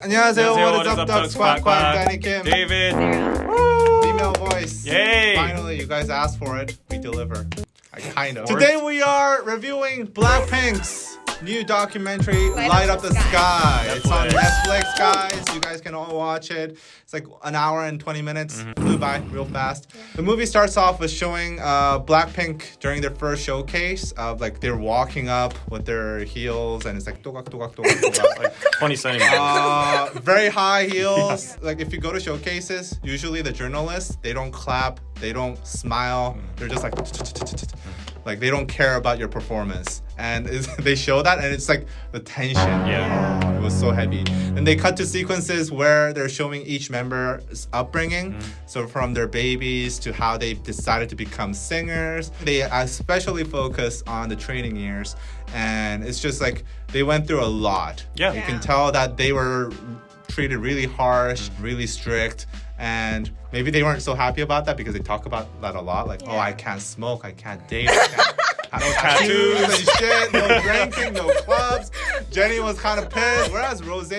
안녕하세요. What is up, ducks? Quack quack. Danny Kim. David. Woo! Female voice. Yay! Finally, you guys asked for it. We deliver. Kind of. Today Today we are reviewing BLACKPINK's new documentary, Light Up the Sky. It's on Netflix, guys. You guys can all watch it. It's like an hour and 20 minutes. Flew by real fast. The movie starts off with showing BLACKPINK during their first showcase of like they're walking up with their heels and it's like like 20 centimeters. very high heels. Like if you go to showcases, usually the journalists, they don't clap, they don't smile. They're just like they don't care about your performance. And they show that and it's like the tension. Yeah. It was so heavy. And they cut to sequences where they're showing each member's upbringing. So from their babies to how they decided to become singers. They especially focus on the training years. And it's just like they went through a lot. Yeah. You can tell that they were treated really harsh, really strict. And maybe they weren't so happy about that because they talk about that a lot. Like, oh, I can't smoke, I can't date, I can't no tattoos and shit, no drinking, no clubs. Jenny was kind of pissed. Whereas Rose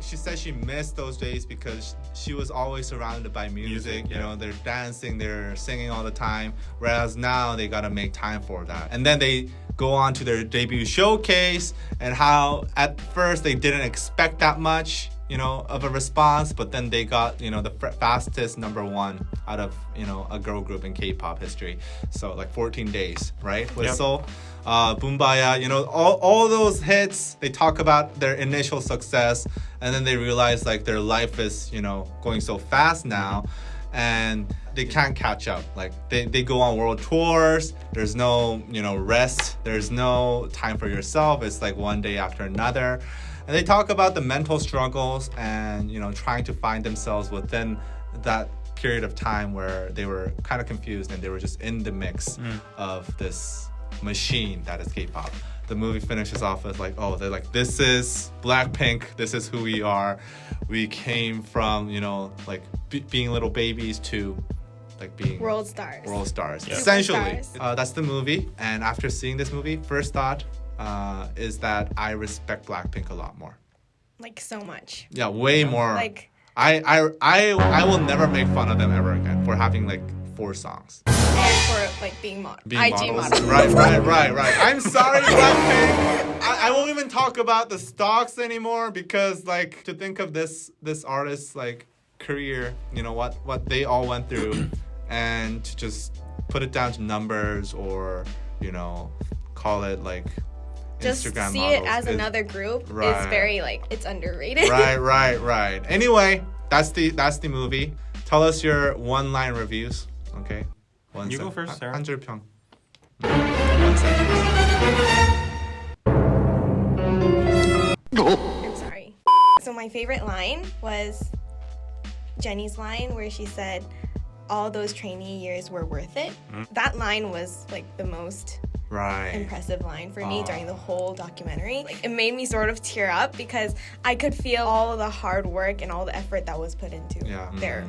she said she missed those days because she was always surrounded by music. You know, they're dancing, they're singing all the time. Whereas now they gotta make time for that. And then they go on to their debut showcase and how at first they didn't expect that much, you know, of a response, but then they got, you know, the fastest #1 out of, you know, a girl group in K-pop history. So like 14 days, right? Whistle, Boombaya, you know, all those hits, they talk about their initial success and then they realize like their life is, you know, going so fast now and they can't catch up. Like they go on world tours, there's no, you know, rest, there's no time for yourself. It's like one day after another. And they talk about the mental struggles and, you know, trying to find themselves within that period of time where they were kind of confused and they were just in the mix of this machine that is K-pop. The movie finishes off with like, oh, they're like, this is BLACKPINK, this is who we are. We came from, you know, like being little babies to like being world stars. Yeah. Essentially, that's the movie. And after seeing this movie, first thought, is that I respect BLACKPINK a lot more. Like so much. Yeah, way more. Like I will never make fun of them ever again for having like 4 songs. And for like being IG models. Right. I'm sorry, BLACKPINK. I won't even talk about the stocks anymore because like to think of this artist's like career, you know what they all went through, and to just put it down to numbers or, you know, call it like just Instagram see models. it as another group is very like it's underrated. Right. Anyway, that's the movie. Tell us your one-line reviews. Okay. You go first, Sarah. 한 줄 평. 1 sentence. I'm sorry. So my favorite line was Jenny's line where she said, "All those trainee years were worth it." That line was like the most impressive line for me during the whole documentary. Like, it made me sort of tear up because I could feel all the hard work and all the effort that was put into their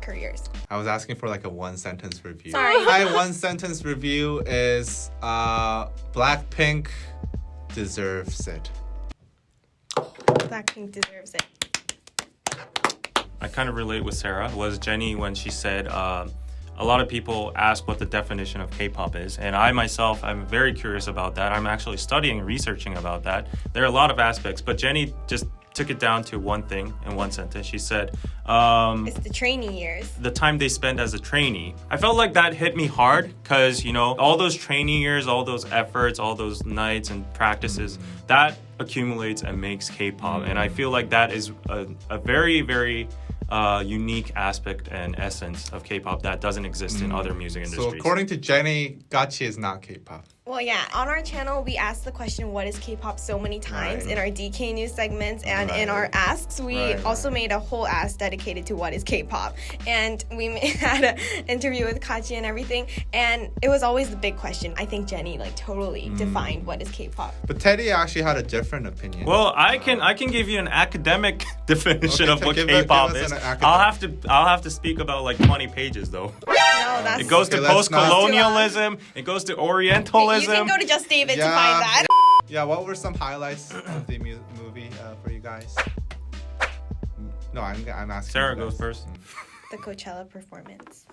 careers. I was asking for like a 1-sentence review. Sorry. My 1-sentence review is BLACKPINK deserves it. BLACKPINK deserves it. I kind of relate with Sarah. Was Jenny when she said a lot of people ask what the definition of K-pop is, and I myself, I'm very curious about that. I'm actually studying and researching about that. There are a lot of aspects, but Jenny just took it down to one thing in 1 sentence. She said, it's the trainee years. The time they spend as a trainee. I felt like that hit me hard because, you know, all those trainee years, all those efforts, all those nights and practices, that accumulates and makes K-pop. And I feel like that is a very, very unique aspect and essence of K-pop that doesn't exist in other music industries. So according to Jenny, Gachi is not K-pop. Well, yeah, on our channel, we asked the question, what is K-pop, so many times in our DK News segments and in our asks. We also made a whole ask dedicated to what is K-pop. And we had an interview with Kachi and everything. And it was always the big question. I think Jenny like totally defined what is K-pop. But Teddy actually had a different opinion. Well, I can give you an academic definition of what K-pop is. I'll have to speak about like 20 pages though. No, that's... It goes to post-colonialism. It goes to Orientalism. You can go to Just David to find that. Yeah, what were some highlights of the movie for you guys? No, I'm asking. Sarah you goes guys. first. The Coachella performance.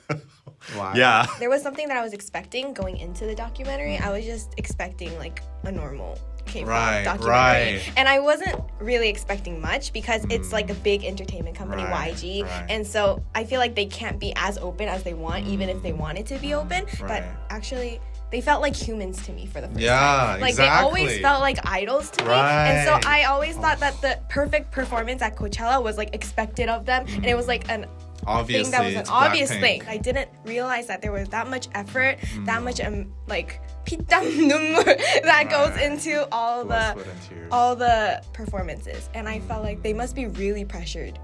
Why? Yeah. There was something that I was expecting going into the documentary. I was just expecting like a normal K-pop Right, documentary. right. And I wasn't really expecting much because it's like a big entertainment company, Right, YG. right. And so I feel like they can't be as open as they want, even if they wanted to be open. But Right. actually, they felt like humans to me for the first Yeah, time. Like they always exactly. felt like idols to me. Right. And so I always thought that the perfect performance at Coachella was like expected of them. And it was like an Obviously, thing that was an it's obvious Blackpink. thing. I didn't realize that there was that much effort, that much like 피땀 눈물 that goes Right. into all Blood, the sweat, and tears. all the performances, and I felt like they must be really pressured.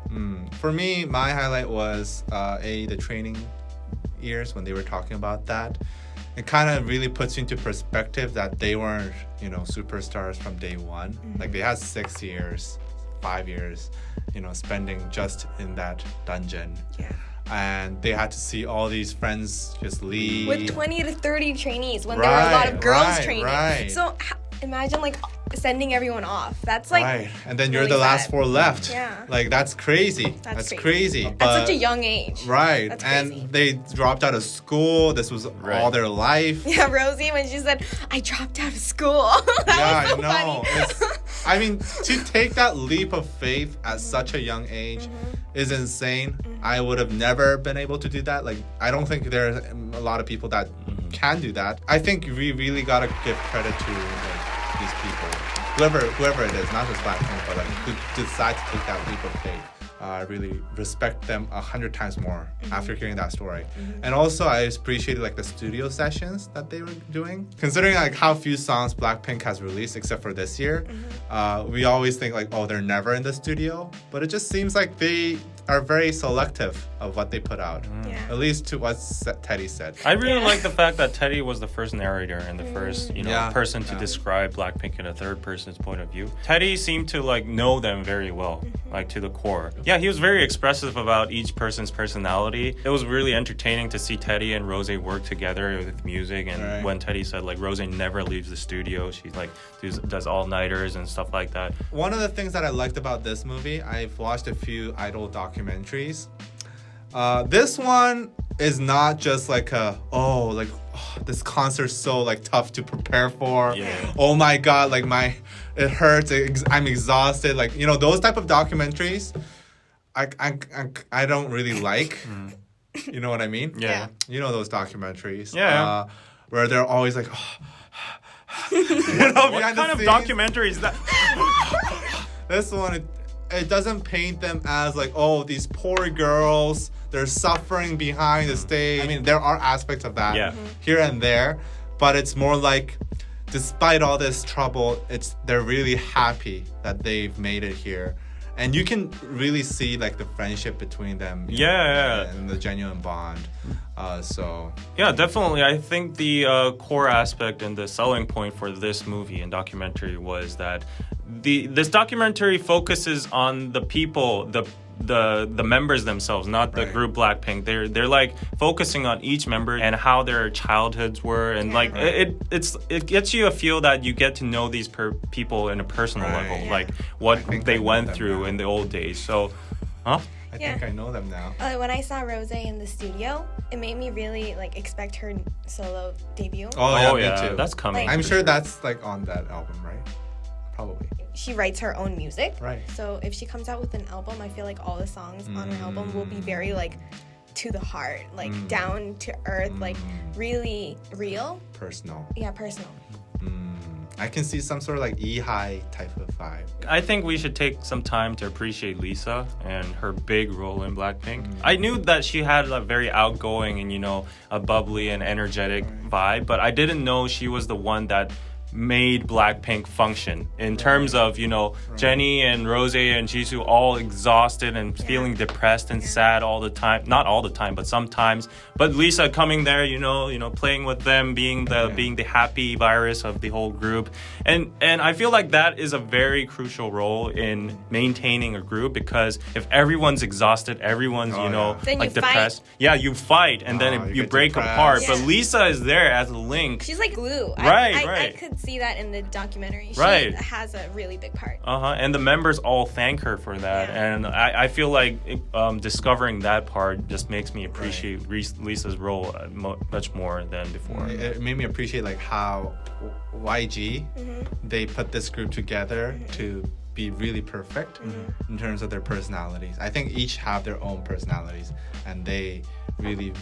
For me, my highlight was the training years when they were talking about that. It kind of really puts you into perspective that they weren't, superstars from day one. Like they had 6 years, 5 years, spending just in that dungeon. Yeah. And they had to see all these friends just leave. With 20 to 30 trainees when there were a lot of girls training. Right. So imagine like sending everyone off. That's like right. And then you're really the last sad. 4 left. Yeah. Like that's crazy. That's crazy. at But- such a young age. Right. That's crazy. And they dropped out of school. This was Right. all their life. Yeah, Rosie, when she said, I dropped out of school. that Yeah, was so I know. funny. I mean, to take that leap of faith at such a young age is insane. I would have never been able to do that. Like, I don't think there are a lot of people that can do that. I think we really gotta give credit to like these people, whoever it is, not just Blackpink, but like who decide to take that leap of faith. I really respect them 100 times more after hearing that story. And also I appreciated like the studio sessions that they were doing. Considering like how few songs Blackpink has released except for this year, we always think like, oh, they're never in the studio. But it just seems like they are very selective of what they put out. Yeah. At least to what Teddy said. I really like the fact that Teddy was the first narrator and the first, Yeah, person to yeah. describe Blackpink in a third person's point of view. Teddy seemed to like know them very well, like to the core. Yeah, he was very expressive about each person's personality. It was really entertaining to see Teddy and Rose work together with music. And Right. when Teddy said like Rose never leaves the studio, she like does all-nighters and stuff like that. One of the things that I liked about this movie, I've watched a few idol documentaries. This one is not just like this concert's so like tough to prepare for. Yeah. Oh my god, like it hurts. I'm exhausted. Like those type of documentaries, I don't really like. You know what I mean? Yeah. You know those documentaries. Yeah. Where they're always like. What behind the kind of scenes. documentary is that? This one, it doesn't paint them as like, oh, these poor girls, they're suffering behind the stage. I mean, there are aspects of that Yeah. here and there, but it's more like, despite all this trouble, they're really happy that they've made it here. And you can really see like the friendship between them. Yeah. And the genuine bond. So Yeah, definitely. I think the core aspect and the selling point for this movie and documentary was that this documentary focuses on the people, the members themselves, not the Right. group Blackpink. They're like focusing on each member and how their childhoods were, and like it gets you a feel that you get to know these people in a personal Right. level, Yeah. like I what think I they know went them through now. in the old days. So, huh? I Yeah. think I know them now. When I saw Rose in the studio, it made me really like expect her solo debut. Oh, yeah, me too. That's coming. Like- I'm for sure that's like on that album, right? Probably. She writes her own music. Right. So if she comes out with an album, I feel like all the songs on her album will be very like to the heart, like down to earth, like really real. Personal. Yeah, personal. I can see some sort of like E-high type of vibe. I think we should take some time to appreciate Lisa and her big role in Blackpink. I knew that she had a very outgoing and, a bubbly and energetic vibe, but I didn't know she was the one that made Blackpink function in terms of, Jennie and Rose and Jisoo all exhausted and feeling depressed and sad all the time. Not all the time, but sometimes. But Lisa coming there, playing with them, being the happy virus of the whole group. And I feel like that is a very crucial role in maintaining a group, because if everyone's exhausted, everyone's, yeah. Then like you fight. depressed. Yeah, you fight and then you you get break depressed. apart. Yeah. But Lisa is there as a link. She's like glue. Right, I right. could see that in the documentary. Right. She has a really big part. And the members all thank her for that. Yeah. And I feel like discovering that part just makes me appreciate Lisa's role much more than before. It made me appreciate like how YG they put this group together to be really perfect in terms of their personalities. I think each have their own personalities and they really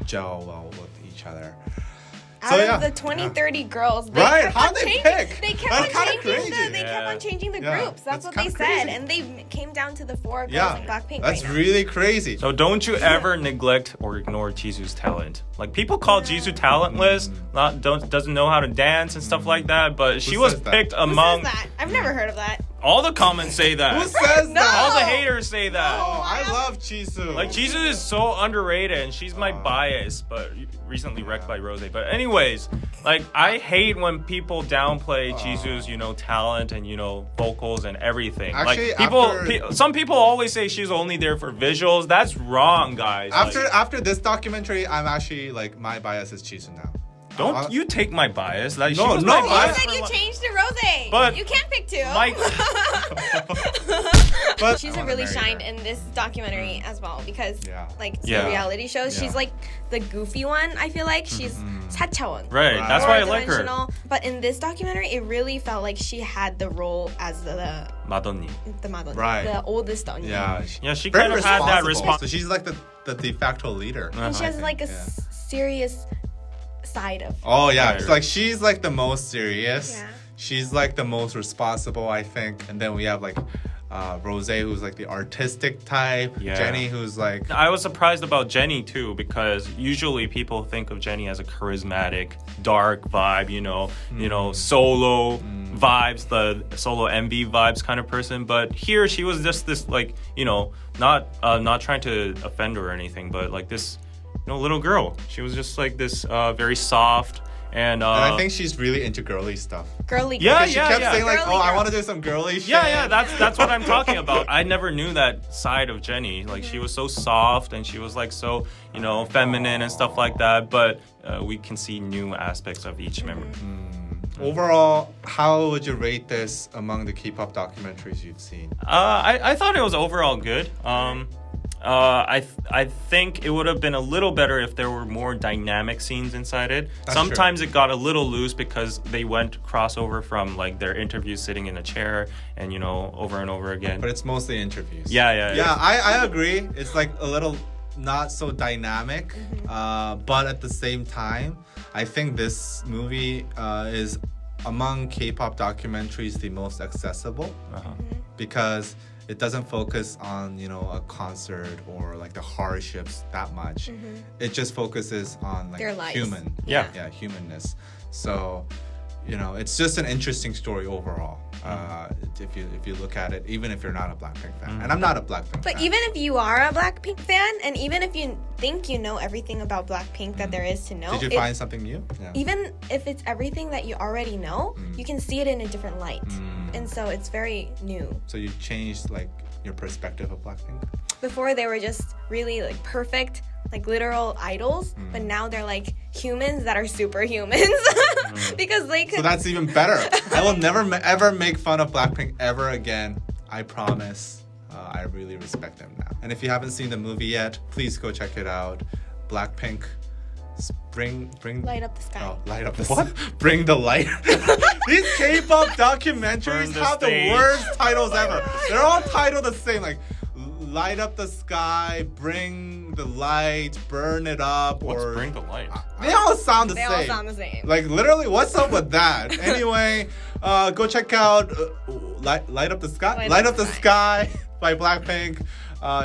gel well with each other. Out of the 20, 30 girls, they Right, kept how'd on they changing, pick? They kept That's on kinda changing crazy. they kept on changing the Yeah, groups. That's what they kinda said, crazy. and they came down to the 4 girls Yeah, in Blackpink. that's right now. really crazy. So don't you ever neglect or ignore Jisoo's talent. Like people call Jisoo talentless, doesn't know how to dance and stuff like that, but she was says that? picked Who among says that? I've never heard of that. all the comments say that. Who says No. that? All the haters say that. Oh, I love Jisoo. Like Jisoo is so underrated and she's my bias, but recently wrecked by Rose. But anyways, like I hate when people downplay Jisoo's, talent and vocals and everything. Actually, like some people always say she's only there for visuals. That's wrong, guys. After this documentary, I'm actually like my bias is Jisoo now. Don't you take my bias? Like, No, she was no, my You bias. said you changed to Rose. But you can't pick 2. But She's I a wanna really marry shined her. in this documentary as well because like the Yeah. reality shows, Yeah. she's like the goofy one. I feel like she's 사차원. Right, that's why I like her. Four-dimensional. But in this documentary, it really felt like she had the role as the Madonni. Madonna, Right. the oldest 언니. Yeah, she very kind of had that responsible. response. So she's like the de facto leader. And she I has think, like a yeah. serious side of. Oh yeah, Right. it's like she's like the most serious. Yeah. She's like the most responsible, I think. And then we have like Rose, who's like the artistic type. Yeah. Jenny, who's like I was surprised about Jenny too because usually people think of Jenny as a charismatic, dark vibe, solo vibes, the solo MV vibes kind of person. But here she was just this like, not trying to offend her or anything, but like this, little girl. She was just like this very soft and I think she's really into girly stuff. Girly. Yeah, She kept saying like, Girly I girl. want to do some girly shit. yeah, that's what I'm talking about. I never knew that side of Jenny. Like she was so soft and she was like so, feminine and stuff like that. But we can see new aspects of each member. Overall, how would you rate this among the K-pop documentaries you've seen? I thought it was overall good. I think it would have been a little better if there were more dynamic scenes inside it. That's Sometimes it got a little loose because they went crossover from like their interviews sitting in a chair and over and over again. But it's mostly interviews. Yeah. I agree. It's like a little not so dynamic, but at the same time, I think this movie is among K-pop documentaries the most accessible because it doesn't focus on a concert or like the hardships that much. It just focuses on like Their lives. human, Yeah. humanness. So it's just an interesting story overall. If you look at it, even if you're not a Blackpink fan, and I'm not a Blackpink But fan. even if you are a Blackpink fan, and even if you think you know everything about Blackpink that there is to know, Did you find something new? Yeah. even if it's everything that you already know, you can see it in a different light. And so it's very new. So you changed like your perspective of Blackpink? Before they were just really like perfect, like literal idols, but now they're like humans that are superhumans because they could. So that's even better. I will never ever make fun of Blackpink ever again. I promise. I really respect them now. And if you haven't seen the movie yet, please go check it out. Blackpink, bring Light up the sky. Oh, light up the what? Bring the light. These K-pop documentaries Burn the have stage. the worst titles ever. They're all titled the same, like light up the sky, bring the light, burn it up, What's or bring the light? they all sound the They same. all sound the same. Like literally, what's up with that? Anyway, go check out Light Up the Sky. Light Up the Sky by Blackpink.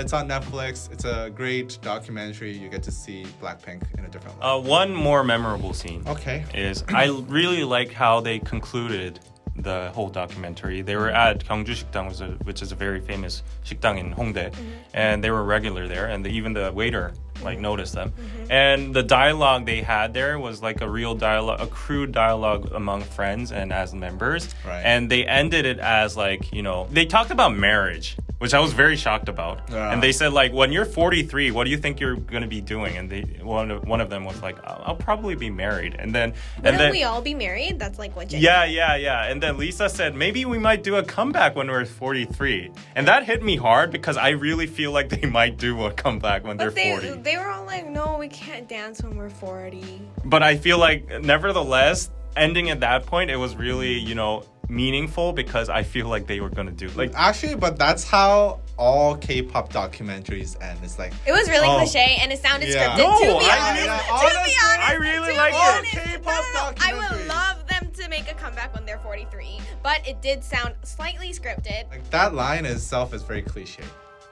It's on Netflix. It's a great documentary. You get to see Blackpink in a different light. One more memorable scene Okay. is I really like how they concluded the whole documentary. They were at Gyeongju Sikdang, which is a very famous 식당 in Hongdae, and they were regular there, and even the waiter noticed them. And the dialogue they had there was like a real dialogue, a crude dialogue among friends and as members. Right. And they ended it as like, they talked about marriage, which I was very shocked about. Yeah. And they said like, when you're 43, what do you think you're gonna be doing? And one of them was like, I'll probably be married. And then Wouldn't we all be married? That's like what Jenny yeah. And then Lisa said, maybe we might do a comeback when we're 43. And that hit me hard because I really feel like they might do a comeback when they're 40. They were all like, no, we can't dance when we're 40. But I feel like, nevertheless, ending at that point, it was really, you know, meaningful because I feel like they were gonna do like Actually, but that's how all K-pop documentaries end. It's like It was really cliche and it sounded Yeah. scripted. No, to be I honest, really- to be honest, I really to like be it. honest, K-pop I would documentaries. love them to make a comeback when they're 43, but it did sound slightly scripted. like that line itself is very cliche.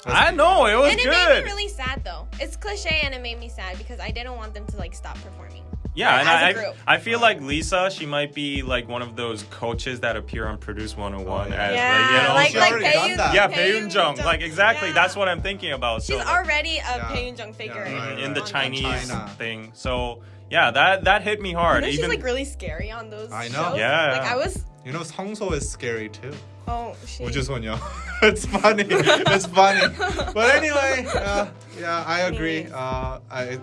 I know it was And it good. made me really sad though. It's cliche and it made me sad because I didn't want them to like stop performing. Yeah, and as a group. I feel like Lisa, she might be like one of those coaches that appear on Produce 101 Oh, yeah. as Yeah, like, you know, like She's already done Baeyoon. that. yeah, Baeyoon Baeyoon Jung. Jung. Like exactly, Yeah. that's what I'm thinking about. She's so, already a Yeah. Baeyoon Jung figure Yeah, right, in the right. Chinese China. thing. So yeah, that hit me hard. She's Even like really scary on those I know. shows. Yeah. Like I was, You know, Songso is scary too. she. 우주소녀. It's funny. It's funny. But anyway, yeah, I agree.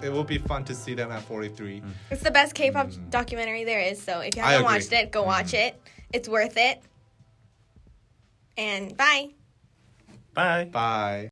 It will be fun to see them at 43. It's the best K-pop documentary there is. So if you I haven't agree. watched it, go watch it. It's worth it. And bye. bye. Bye.